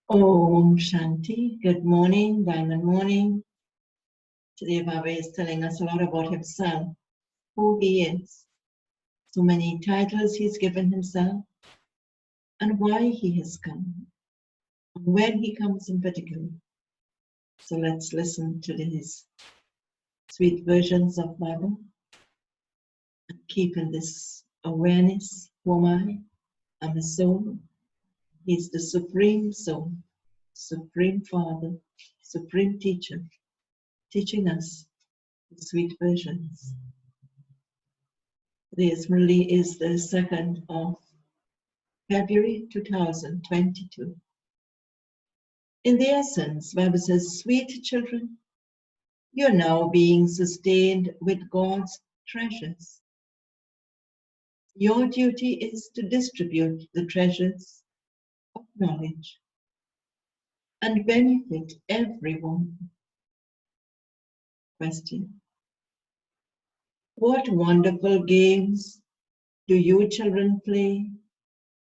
Om Shanti. Good morning, Diamond Morning. Today Baba is telling us a lot about himself, who he is, so many titles he's given himself, and why he has come, and when he comes in particular. So let's listen to these sweet versions of Baba and keep in this awareness, who am I? I'm a soul. He's the Supreme Soul, Supreme Father, Supreme Teacher, teaching us the sweet versions. Today's Murli is the 2nd of February 2022. In the essence, Baba says, sweet children, you're now being sustained with God's treasures. Your duty is to distribute the treasures of knowledge and benefit everyone. Question: what wonderful games do you children play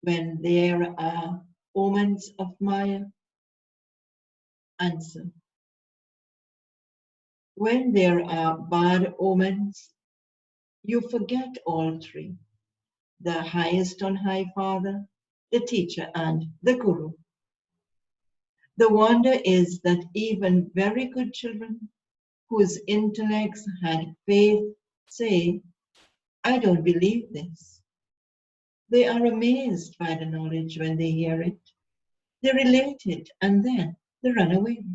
when there are omens of Maya? Answer: when there are bad omens, you forget all three: the highest on high Father, the teacher, and the Guru. The wonder is that even very good children whose intellects had faith say, I don't believe this. They are amazed by the knowledge when they hear it. They relate it and then they run away.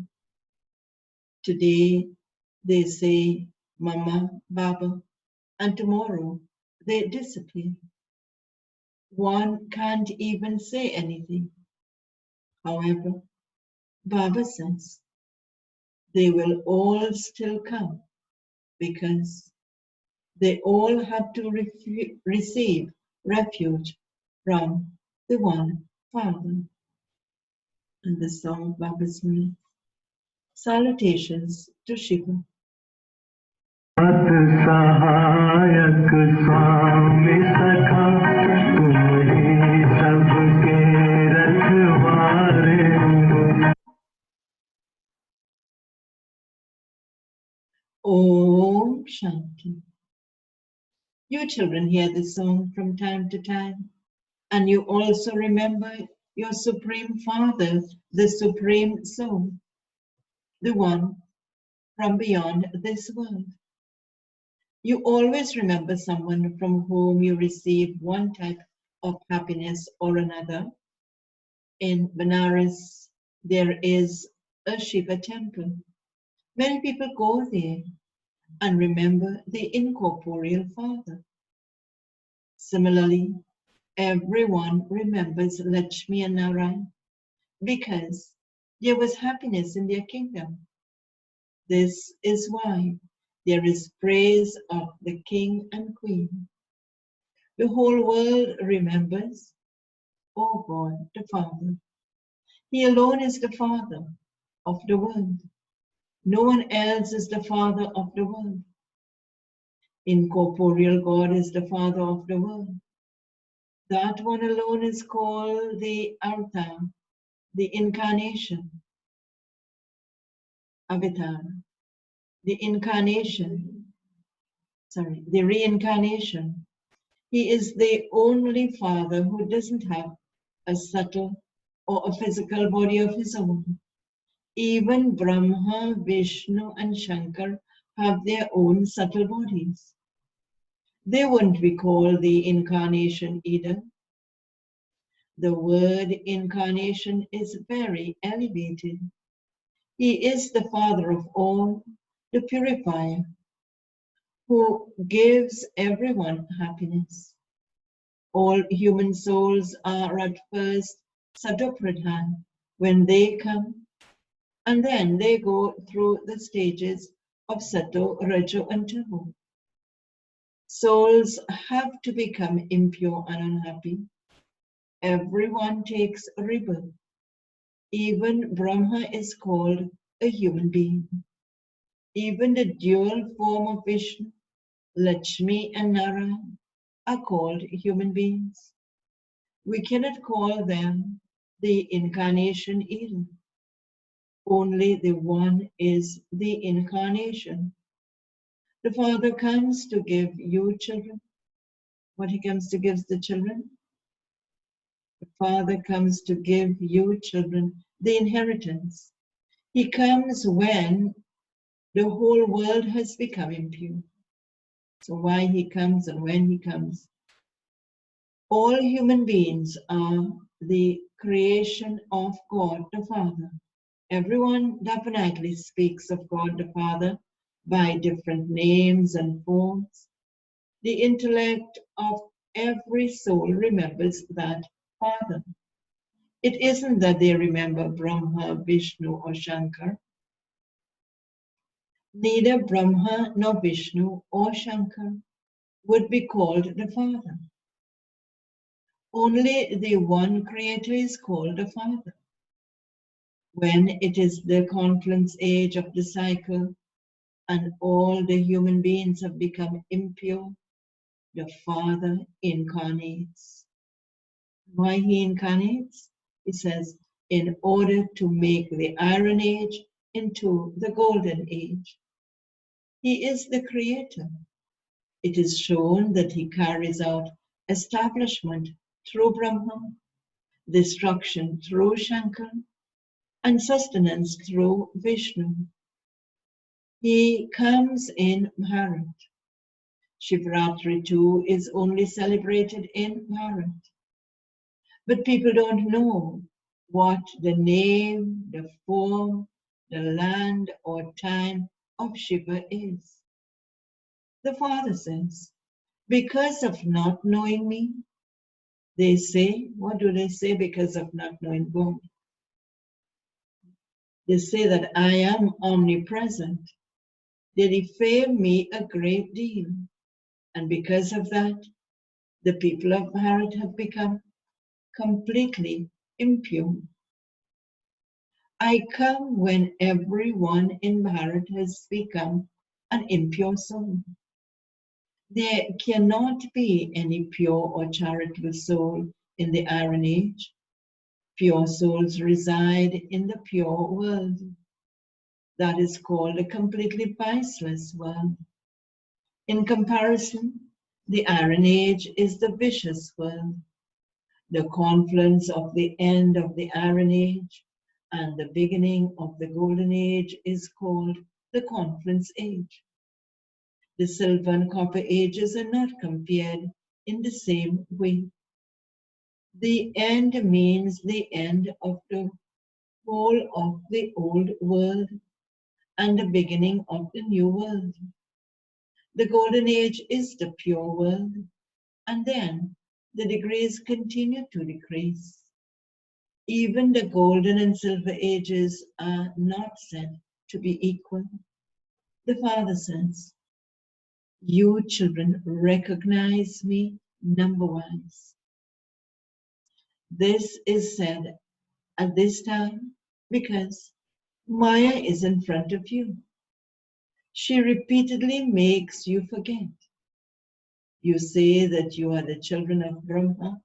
Today they say, Mama, Baba, and tomorrow they disappear. One can't even say anything. However, Baba says they will all still come because they all have to receive refuge from the one Father. And the song of Baba's Murli. Salutations to Shiva. Om Shanti. You children hear this song from time to time, and you also remember your Supreme Father, the Supreme Soul, the one from beyond this world. You always remember someone from whom you receive one type of happiness or another. In Benares, there is a Shiva temple. Many people go there and remember the incorporeal Father. Similarly, everyone remembers Lakshmi and Narayan because there was happiness in their kingdom. This is why there is praise of the king and queen. The whole world remembers, oh God, the Father. He alone is the Father of the world. No one else is the Father of the world. Incorporeal God is the Father of the world. That one alone is called the Avatar, the incarnation. Avatar, the incarnation, the reincarnation. He is the only Father who doesn't have a subtle or a physical body of his own. Even Brahma, Vishnu, and Shankar have their own subtle bodies. They wouldn't be called the incarnation either. The word incarnation is very elevated. He is the Father of all, the purifier, who gives everyone happiness. All human souls are at first Sadopradhan when they come, and then they go through the stages of Sato, Rajo, and Tamo. Souls have to become impure and unhappy. Everyone takes a rebirth. Even Brahma is called a human being. Even the dual form of Vishnu, Lakshmi and Narayan, are called human beings. We cannot call them the incarnation either. Only the one is the incarnation. The Father comes to give you children. What he comes to give the children? The Father comes to give you children the inheritance. He comes when the whole world has become impure. So why he comes and when he comes? All human beings are the creation of God the Father. Everyone definitely speaks of God the Father by different names and forms. The intellect of every soul remembers that Father. It isn't that they remember Brahma, Vishnu, or Shankar. Neither Brahma nor Vishnu or Shankar would be called the Father. Only the one Creator is called the Father. When it is the confluence age of the cycle and all the human beings have become impure, the Father incarnates. Why he incarnates? He says, in order to make the Iron Age into the Golden Age. He is the Creator. It is shown that he carries out establishment through Brahma, destruction through Shankar, and sustenance through Vishnu. He comes in Bharat. Shivratri too is only celebrated in Bharat. But people don't know what the name, the form, the land or time of Shiva is. The Father says, because of not knowing me, they say, what do they say because of not knowing God? They say that I am omnipresent. They defame me a great deal. And because of that, the people of Bharat have become completely impure. I come when everyone in Bharat has become an impure soul. There cannot be any pure or charitable soul in the Iron Age. Pure souls reside in the pure world. That is called a completely viceless world. In comparison, the Iron Age is the vicious world. The confluence of the end of the Iron Age and the beginning of the Golden Age is called the Confluence Age. The Silver and Copper Ages are not compared in the same way. The end means the end of the whole of the old world and the beginning of the new world. The Golden Age is the pure world, and then the degrees continue to decrease. Even the golden and silver ages are not said to be equal. The Father says, you children recognize me number-wise. This is said at this time because Maya is in front of you. She repeatedly makes you forget. You say that you are the children of Brahma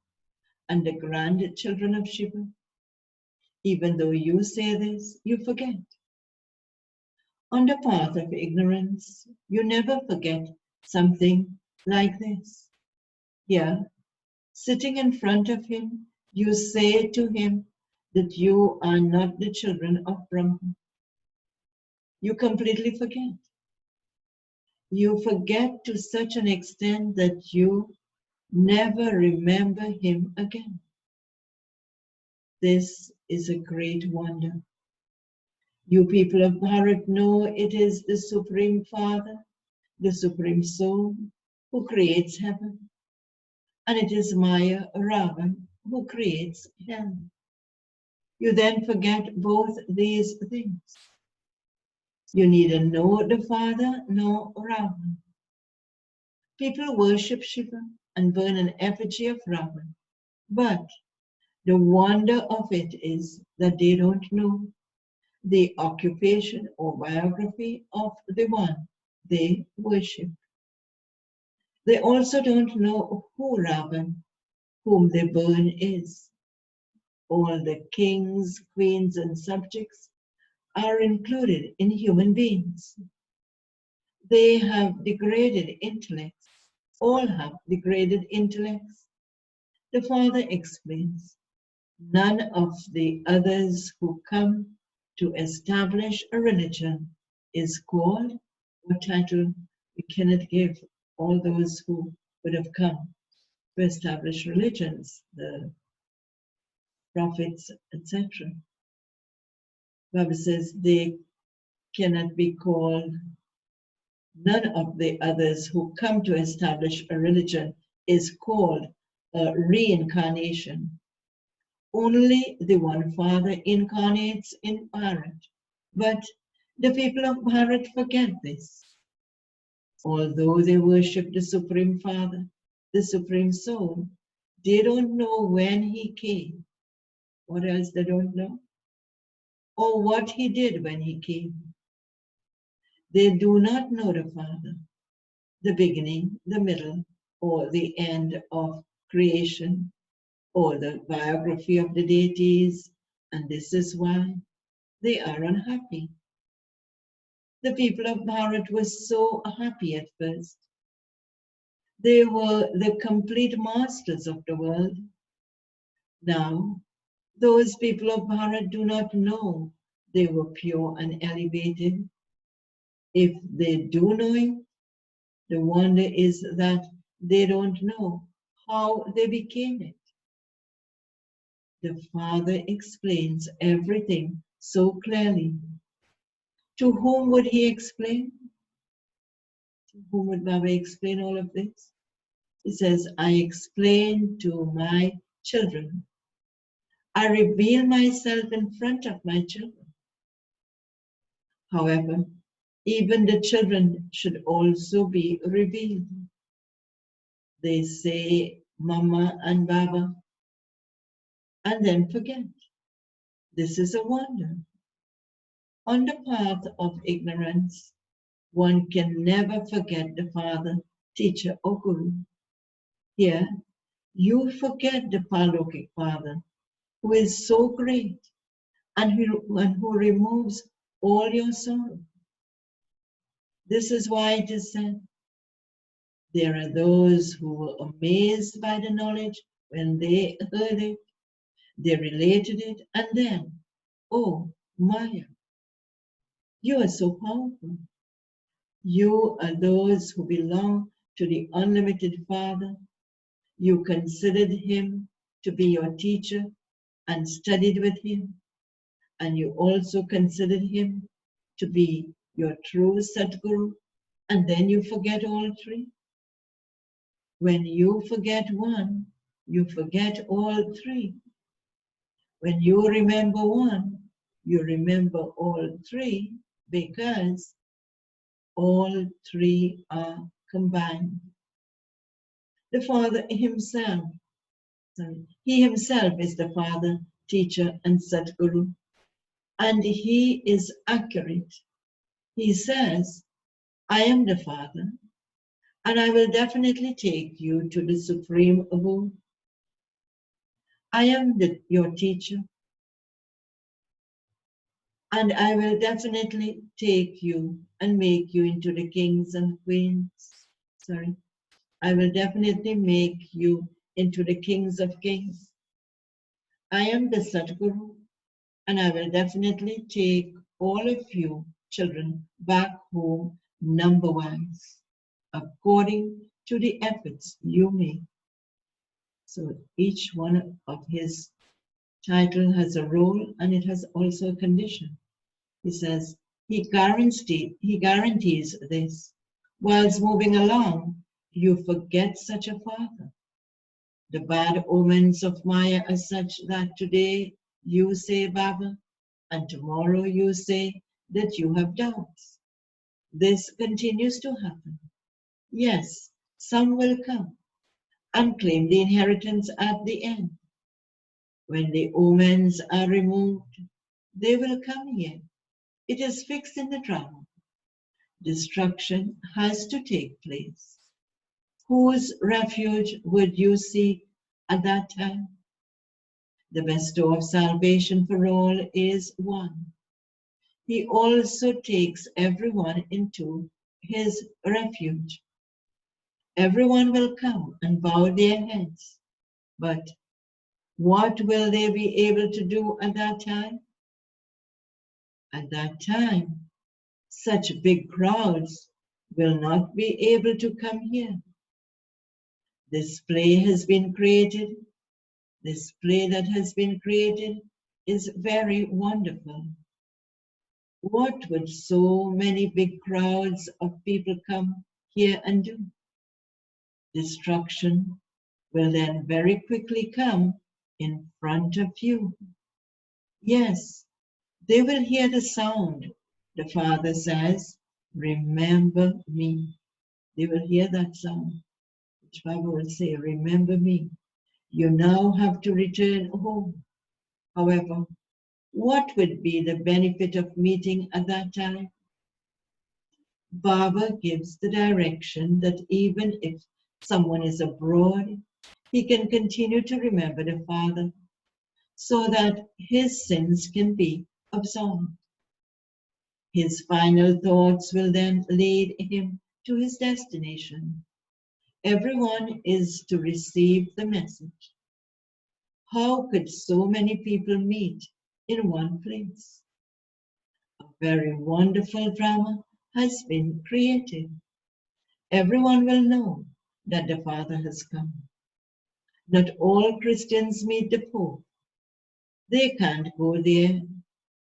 and the grandchildren of Shiva. Even though you say this, you forget. On the path of ignorance, you never forget something like this. Here, sitting in front of him, you say to him that you are not the children of Brahma. You completely forget. You forget to such an extent that you never remember him again. This is a great wonder. You people of Bharat know it is the Supreme Father, the Supreme Soul, who creates heaven. And it is Maya, Ravan, who creates hell. You then forget both these things. You neither know the Father nor Ravan. People worship Shiva and burn an effigy of Ravan. But the wonder of it is that they don't know the occupation or biography of the one they worship. They also don't know who Ravan, whom they burn, is, All the kings, queens, and subjects are included in human beings. They have degraded intellects. All have degraded intellects. The Father explains, none of the others who come to establish a religion is called or title we cannot give all those who would have come to establish religions, the prophets, etc. The Bible says they cannot be called, none of the others who come to establish a religion is called a reincarnation. Only the one Father incarnates in Bharat. But the people of Bharat forget this. Although they worship the Supreme Father, the Supreme Soul, they don't know when He came. What else they don't know? Or what He did when He came. They do not know the Father, the beginning, the middle, or the end of creation, or the biography of the deities, and this is why they are unhappy. The people of Bharat were so happy at first. They were the complete masters of the world. Now, those people of Bharat do not know they were pure and elevated. If they do know it, the wonder is that they don't know how they became it. The Father explains everything so clearly. To whom would He explain? To whom would Baba explain all of this? He says, I explain to my children. I reveal myself in front of my children. However, even the children should also be revealed. They say Mama and Baba and then forget. This is a wonder. On the path of ignorance, one can never forget the Father, teacher, or Guru. Here, you forget the Palokik Father, who is so great and who removes all your sorrow. This is why it is said, there are those who were amazed by the knowledge when they heard it, they related it, and then, oh, Maya, you are so powerful. You are those who belong to the unlimited Father. You considered Him to be your teacher and studied with Him, and you also considered Him to be your true Sadguru, and then you forget all three. When you forget one, you forget all three. When you remember one, you remember all three, because all three are combined. The Father Himself, He Himself is the Father, teacher, and Sadguru, and He is accurate. He says, I am the Father, and I will definitely take you to the Supreme Abode. I am your teacher, and I will definitely take you and make you into the kings and queens. I will definitely make you into the kings of kings. I am the Sadguru, and I will definitely take all of you children back home number-wise, according to the efforts you make. So each one of his title has a role, and it has also a condition. He says he guarantees this. Whilst moving along, you forget such a Father. The bad omens of Maya are such that today you say Baba, and tomorrow you say that you have doubts. This continues to happen. Yes, some will come and claim the inheritance at the end. When the omens are removed, they will come here. It is fixed in the drama. Destruction has to take place. Whose refuge would you seek at that time? The bestower of salvation for all is one. He also takes everyone into his refuge. Everyone will come and bow their heads, but what will they be able to do at that time? At that time, such big crowds will not be able to come here. This play has been created. This play that has been created is very wonderful. What would so many big crowds of people come here and do? Destruction will then very quickly come in front of you. Yes, they will hear the sound. The Father says, remember me. They will hear that sound. Which Bible will say, remember me. You now have to return home. However, what would be the benefit of meeting at that time? Baba gives the direction that even if someone is abroad, he can continue to remember the Father so that his sins can be absolved. His final thoughts will then lead him to his destination. Everyone is to receive the message. How could so many people meet in one place? A very wonderful drama has been created. Everyone will know that the Father has come. Not all Christians meet the Pope. They can't go there.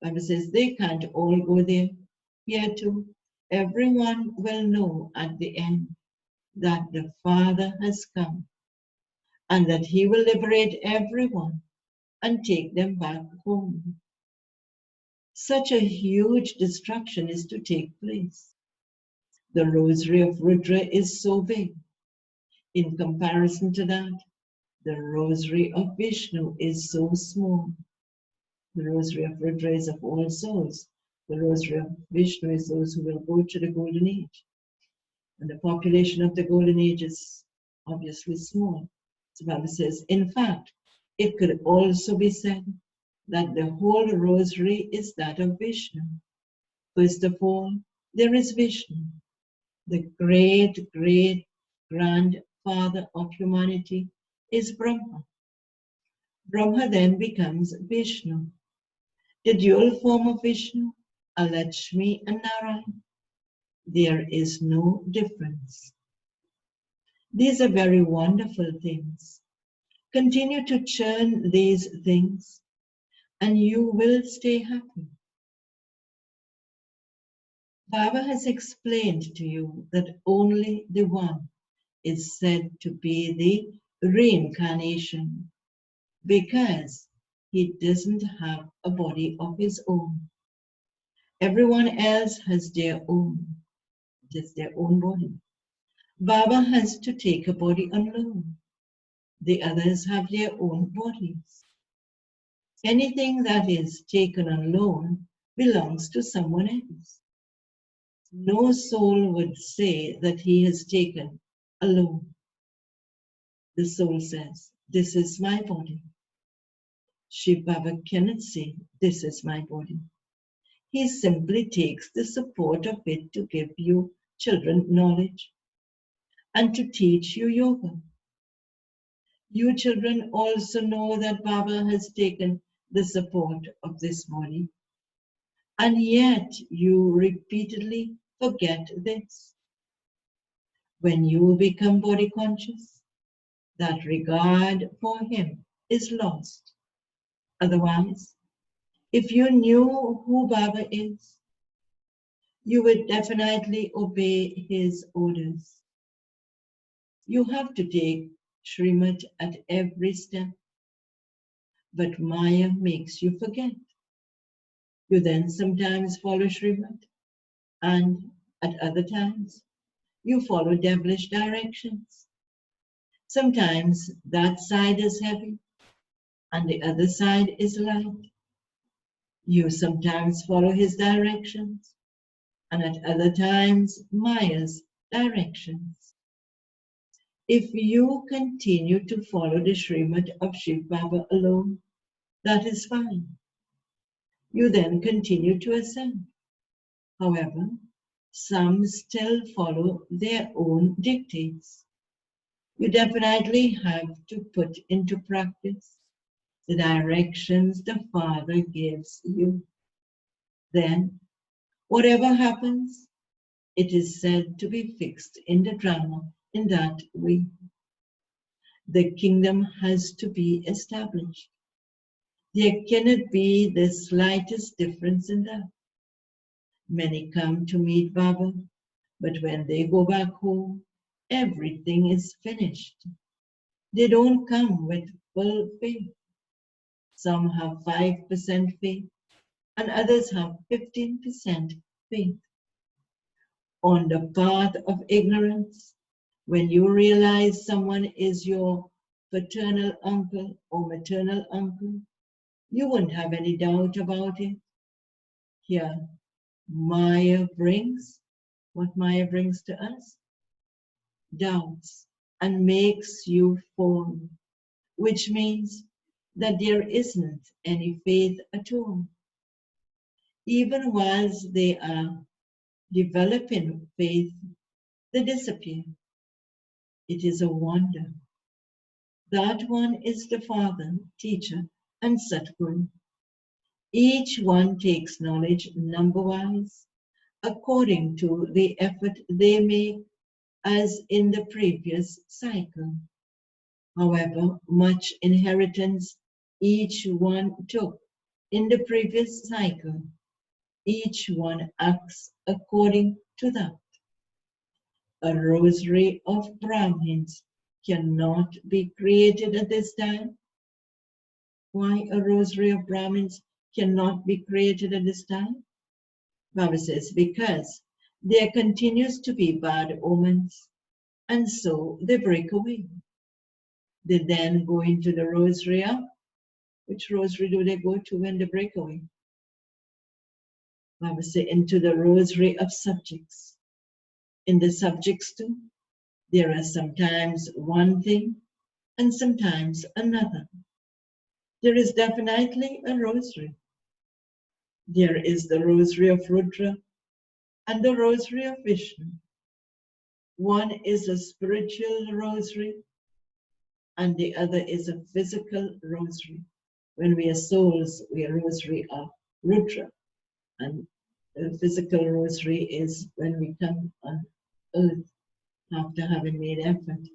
The Bible says they can't all go there. Here too, everyone will know at the end that the Father has come and that he will liberate everyone and take them back home. Such a huge destruction is to take place. The rosary of Rudra is so big. In comparison to that, the rosary of Vishnu is so small. The rosary of Rudra is of all souls. The rosary of Vishnu is those who will go to the golden age. And the population of the golden age is obviously small. So the Bible says, in fact, it could also be said that the whole rosary is that of Vishnu. First of all, there is Vishnu, the great, great grandfather of humanity is Brahma. Brahma then becomes Vishnu. The dual form of Vishnu, a Lakshmi and Narayan. There is no difference. These are very wonderful things. Continue to churn these things and you will stay happy. Baba has explained to you that only the One is said to be the reincarnation because he doesn't have a body of his own. Everyone else has their own. It is their own body. Baba has to take a body on loan. The others have their own bodies. Anything that is taken on loan belongs to someone else. No soul would say that he has taken a loan. The soul says, this is my body. Shiv Baba cannot say, this is my body. He simply takes the support of it to give you children knowledge and to teach you yoga. You children also know that Baba has taken the support of this body. And yet you repeatedly forget this. When you become body conscious, that regard for him is lost. Otherwise, if you knew who Baba is, you would definitely obey his orders. You have to take Srimad at every step, but Maya makes you forget. You then sometimes follow Srimad, and at other times, you follow devilish directions. Sometimes that side is heavy, and the other side is light. You sometimes follow his directions, and at other times, Maya's directions. If you continue to follow the Srimad of Shiv Baba alone, That is fine. You then continue to ascend. However, some still follow their own dictates. You definitely have to put into practice the directions the Father gives you. Then, whatever happens, it is said to be fixed in the drama in that way. The kingdom has to be established. There cannot be the slightest difference in that. Many come to meet Baba, but when they go back home, everything is finished. They don't come with full faith. Some have 5% faith, and others have 15% faith. On the path of ignorance, when you realize someone is your paternal uncle or maternal uncle, you won't have any doubt about it. Here, Maya brings what Maya brings to us, doubts, and makes you fall, which means that there isn't any faith at all. Even whilst they are developing faith, they disappear. It is a wonder. That one is the Father, Teacher, and Satguru. Each one takes knowledge number-wise, according to the effort they make, as in the previous cycle. However much inheritance each one took in the previous cycle, each one acts according to that. A rosary of Brahmins cannot be created at this time. Why a rosary of Brahmins cannot be created at this time? Baba says, because there continues to be bad omens, and so they break away. They then go into the rosary of, which rosary do they go to when they break away? Baba says, into the rosary of subjects. In the subjects too, there are sometimes one thing and sometimes another. There is definitely a rosary. There is the rosary of Rudra and the rosary of Vishnu. One is a spiritual rosary and the other is a physical rosary. When we are souls, we are rosary of Rudra, and the physical rosary is when we come on earth after having made effort.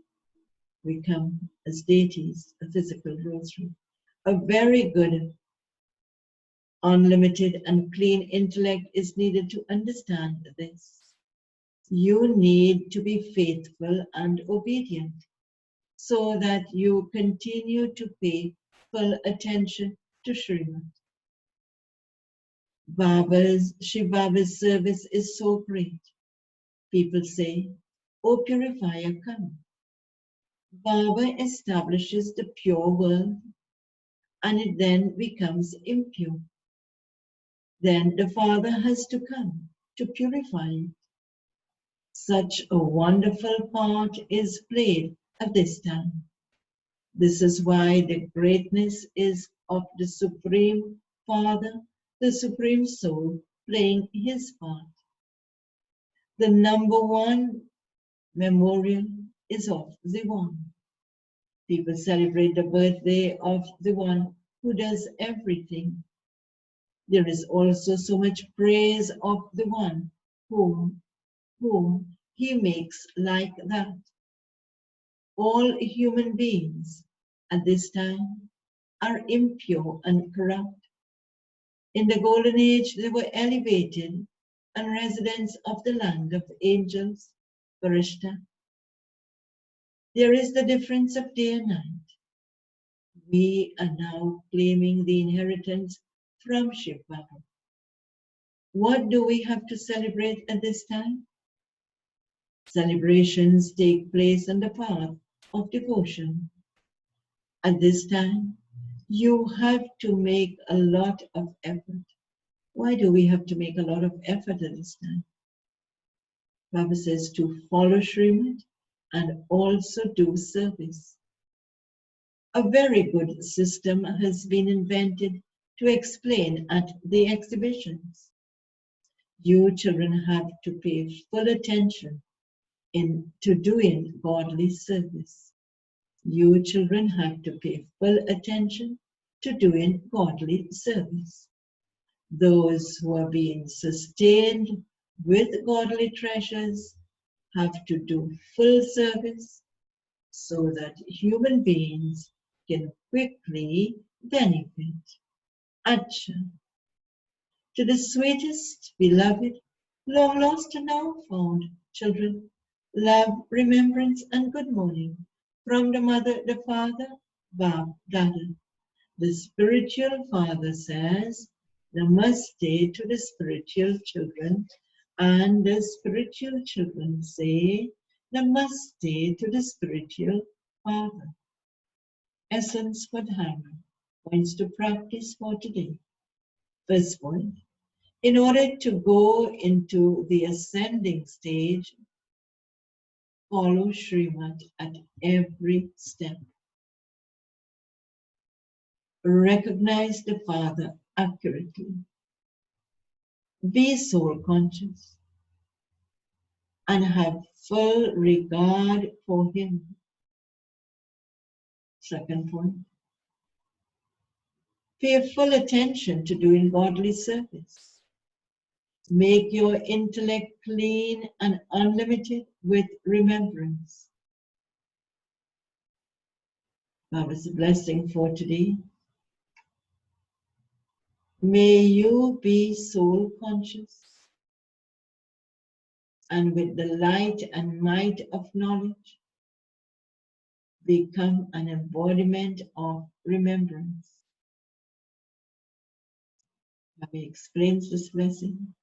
We come as deities, a physical rosary. A very good, unlimited, and clean intellect is needed to understand this. You need to be faithful and obedient so that you continue to pay full attention to Srimad. Shiv Baba's service is so great. People say, "O purifier, come." Baba establishes the pure world and it then becomes impure. Then the Father has to come to purify it. Such a wonderful part is played at this time. This is why the greatness is of the Supreme Father, the Supreme Soul, playing his part. The number one memorial is of the One. People celebrate the birthday of the One who does everything. There is also so much praise of the One whom he makes like that. All human beings at this time are impure and corrupt. In the Golden Age, they were elevated and residents of the land of angels, Farishta. There is the difference of day and night. We are now claiming the inheritance from Shiv Baba. What do we have to celebrate at this time? Celebrations take place on the path of devotion. At this time, you have to make a lot of effort. Why do we have to make a lot of effort at this time? Baba says to follow Srimad and also do service. A very good system has been invented to explain at the exhibitions. You children have to pay full attention to doing godly service. You children have to pay full attention to doing godly service. Those who are being sustained with godly treasures have to do full service so that human beings can quickly benefit. Acha. To the sweetest, beloved, long lost and now found children, love, remembrance, and good morning from the mother, the father, Bab, Dada. The spiritual father says, Namaste to the spiritual children, and the spiritual children say, Namaste to the spiritual father. Essence for Dharma. Points to practice for today. First point. In order to go into the ascending stage, follow Srimad at every step. Recognize the Father accurately. Be soul conscious and have full regard for Him. Second point. Pay full attention to doing godly service. Make your intellect clean and unlimited with remembrance. Baba's blessing for today. May you be soul conscious and with the light and might of knowledge become an embodiment of remembrance. Baba explains this blessing.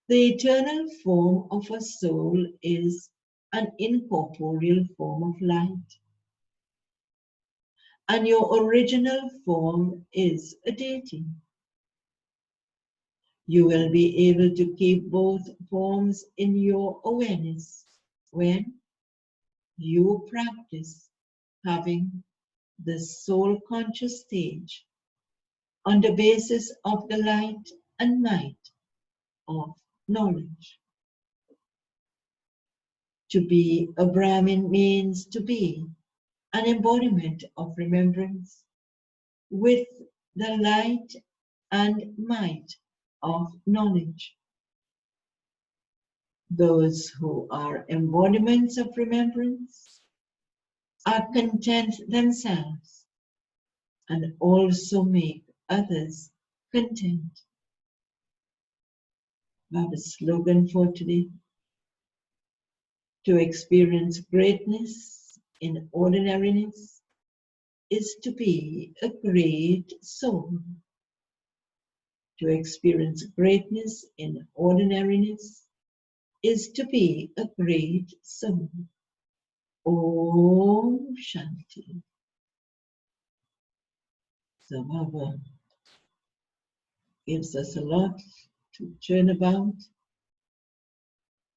The eternal form of a soul is an incorporeal form of light, and your original form is a deity. You will be able to keep both forms in your awareness when you practice having the soul conscious stage on the basis of the light and might of knowledge. To be a Brahmin means to be an embodiment of remembrance with the light and might of knowledge. Those who are embodiments of remembrance are content themselves and also make others content. Baba's slogan for today: to experience greatness in ordinariness is to be a great soul. To experience greatness in ordinariness is to be a great soul. Om Shanti. So Baba gives us a lot to churn about.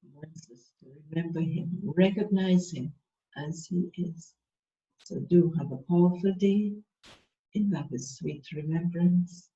He wants us to remember Him, recognize Him as He is. So do have a powerful day in Baba's sweet remembrance.